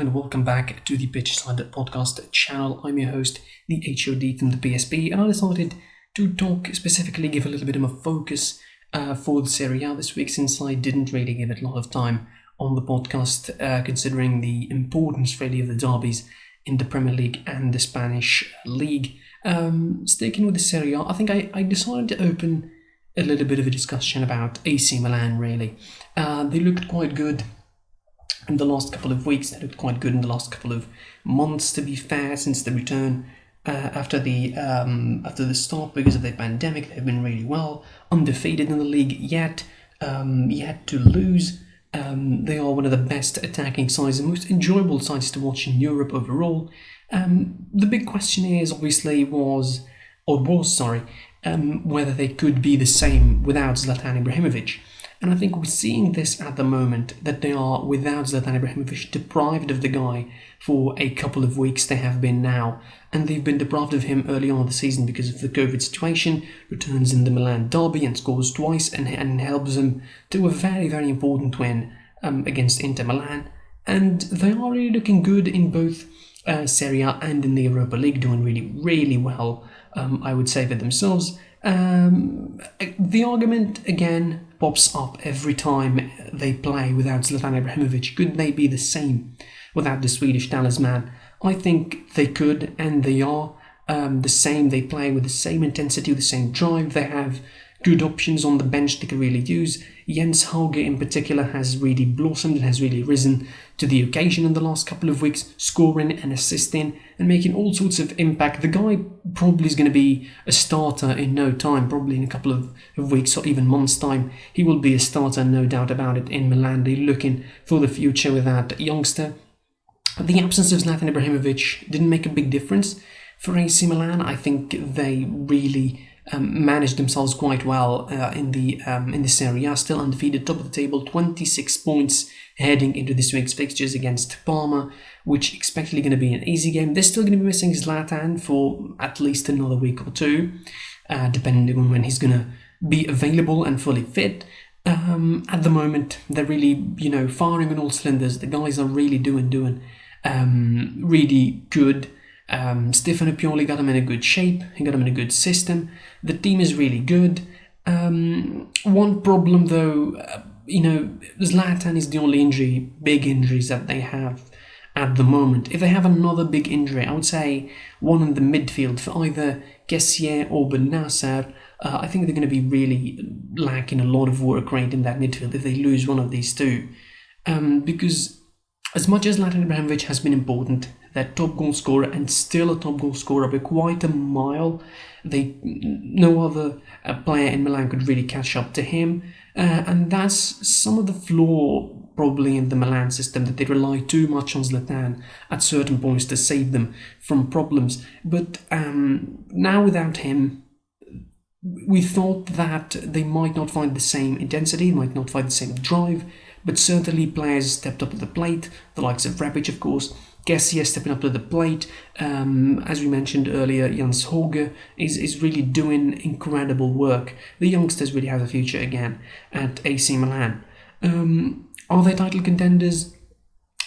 gentlemen, welcome back to the Pitchside Podcast channel. I'm your host, the HOD from the PSP, and I decided to give a little bit of a focus for the SerieA this week, since I didn't really give it a lot of time on the podcast, considering the importance really of the derbies in the Premier League and the Spanish League. Sticking with the SerieA, I think I decided to open a little bit of a discussion about AC Milan, really. They looked quite good in the last couple of weeks. They looked quite good in the last couple of months, to be fair, since the return after the start because of the pandemic. They've been really well, undefeated in the league, yet to lose. They are one of the best attacking sides and most enjoyable sides to watch in Europe overall. The big question is was whether they could be the same without Zlatan Ibrahimovic. And I think we're seeing this at the moment, that they are, without Zlatan Ibrahimovic, deprived of the guy for a couple of weeks. They have been now, and they've been deprived of him early on in the season because of the COVID situation. Returns in the Milan derby and scores twice, and helps them to a very, very important win against Inter Milan. And they are really looking good in both SerieA and in the Europa League, doing really, really well, I would say, for themselves. The argument again pops up every time they play without Zlatan Ibrahimovic. Could they be the same without the Swedish talisman? I think they could, and they are the same. They play with the same intensity, with the same drive. They have good options on the bench they can really use. Jens Hauge in particular has really blossomed and has really risen to the occasion in the last couple of weeks, scoring and assisting and making all sorts of impact. The guy probably is going to be a starter in no time, probably in a couple of weeks or even months' time. He will be a starter, no doubt about it, in Milan. They're looking for the future with that youngster. The absence of Zlatan Ibrahimovic didn't make a big difference for AC Milan. I think they really managed themselves quite well in the SerieA, still undefeated, top of the table, 26 points heading into this week's fixtures against Parma, which expectedly going to be an easy game. They're still going to be missing Zlatan for at least another week or two, depending on when he's going to be available and fully fit. At the moment, they're really, firing on all cylinders. The guys are really doing really good. Stefano Pioli got him in a good shape. He got him in a good system. The team is really good. One problem, though, Zlatan is the only big injuries that they have at the moment. If they have another big injury, I would say one in the midfield for either Kessié or Ben Nasser, I think they're going to be really lacking a lot of work rate in that midfield if they lose one of these two. Because as much as Zlatan Ibrahimovic has been important, that top goal scorer, and still a top goal scorer by quite a mile, no other player in Milan could really catch up to him. And that's some of the flaw probably in the Milan system, that they rely too much on Zlatan at certain points to save them from problems. But now without him, we thought that they might not find the same intensity, might not find the same drive, but certainly players stepped up to the plate, the likes of Rebic, of course. Kessié stepping up to the plate. As we mentioned earlier, Jens Hauge is really doing incredible work. The youngsters really have a future again at AC Milan. Are they title contenders?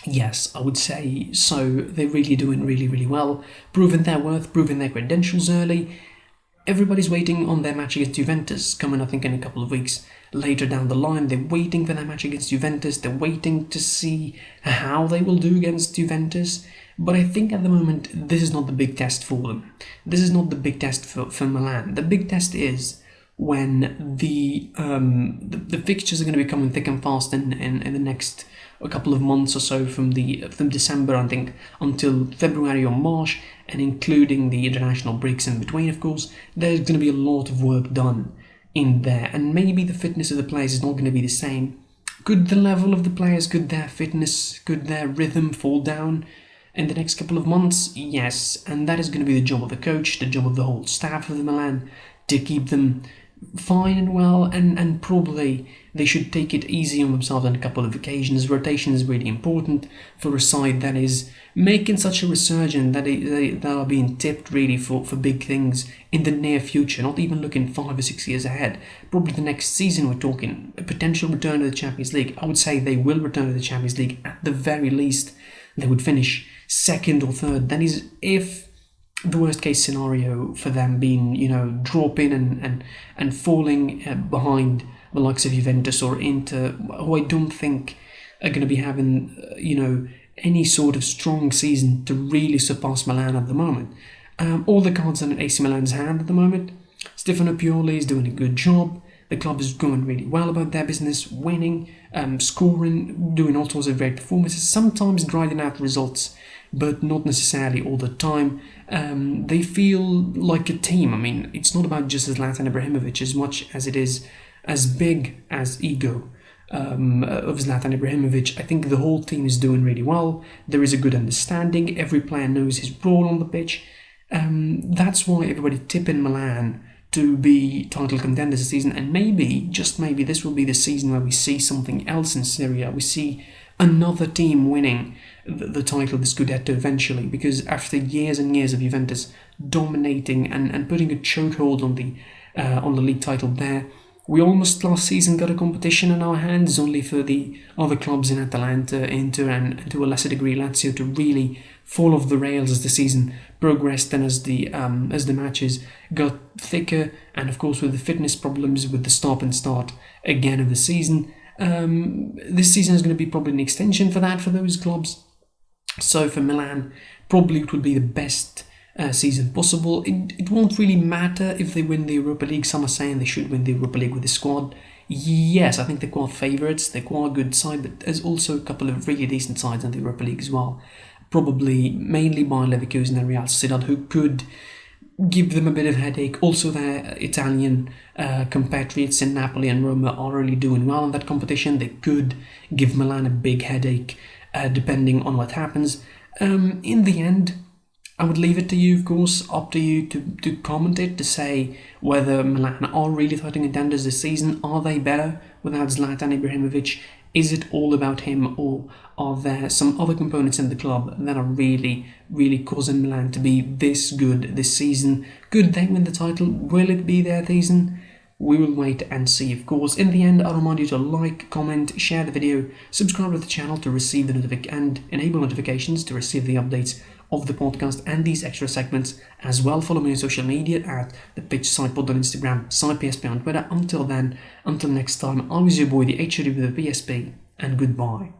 Yes, I would say so. They're really doing really, really well, proving their worth, proving their credentials early. Everybody's waiting on their match against Juventus, coming I think in a couple of weeks later down the line. They're waiting for their match against Juventus. They're waiting to see how they will do against Juventus. But I think at the moment, this is not the big test for them. This is not the big test for Milan. The big test is when the fixtures are going to be coming thick and fast in the next a couple of months or so, from December, I think, until February or March, and including the international breaks in between, of course. There's going to be a lot of work done in there, and maybe the fitness of the players is not going to be the same. Could the level of the players, could their fitness, could their rhythm fall down in the next couple of months? Yes, and that is going to be the job of the coach, the job of the whole staff of the Milan, to keep them fine and well, and probably they should take it easy on themselves on a couple of occasions. Rotation is really important for a side that is making such a resurgence, that they are being tipped really for big things in the near future, not even looking 5 or 6 years ahead. Probably the next season we're talking a potential return to the Champions League. I would say they will return to the Champions League at the very least. they would finish second or third. That is, if the worst case scenario for them being, dropping and falling behind the likes of Juventus or Inter, who I don't think are going to be having, any sort of strong season to really surpass Milan at the moment. All the cards are in AC Milan's hand at the moment. Stefano Pioli is doing a good job. The club is going really well about their business, winning, scoring, doing all sorts of great performances, sometimes grinding out results, but not necessarily all the time. They feel like a team. I mean, it's not about just Zlatan Ibrahimovic as much as it is as big as ego of Zlatan Ibrahimovic. I think the whole team is doing really well. There is a good understanding. Every player knows his role on the pitch. That's why everybody tipping Milan to be title contenders this season, and maybe, just maybe, this will be the season where we see something else in SerieA. We see another team winning the title, the Scudetto, eventually, because after years and years of Juventus dominating and putting a chokehold on the league title there, we almost last season got a competition in our hands, only for the other clubs in Atalanta, Inter, and to a lesser degree Lazio to really fall off the rails as the season progressed and as the matches got thicker, and of course with the fitness problems with the stop and start again of the season. This season is going to be probably an extension for that for those clubs. So for Milan, probably it would be the best season possible. It won't really matter if they win the Europa League. Some are saying they should win the Europa League with the squad. Yes, I think they're quite favourites. They're quite a good side, but there's also a couple of really decent sides in the Europa League as well. Probably mainly by Leverkusen and Real Sociedad, who could give them a bit of headache. Also, their Italian compatriots in Napoli and Roma are really doing well in that competition. They could give Milan a big headache, depending on what happens. In the end, I would leave it to you, of course, up to you to comment it, to say whether Milan are really title contenders this season. Are they better without Zlatan Ibrahimovic? Is it all about him, or are there some other components in the club that are really, really causing Milan to be this good this season? Could they win the title? Will it be their season? We will wait and see, of course. In the end, I'll remind you to like, comment, share the video, subscribe to the channel to receive the and enable notifications to receive the updates of the podcast and these extra segments as well. Follow me on social media at the Pitch Side Pod on Instagram, SidePSP on Twitter. Until then, until next time, I was your boy, the HOD with the PSP, and goodbye.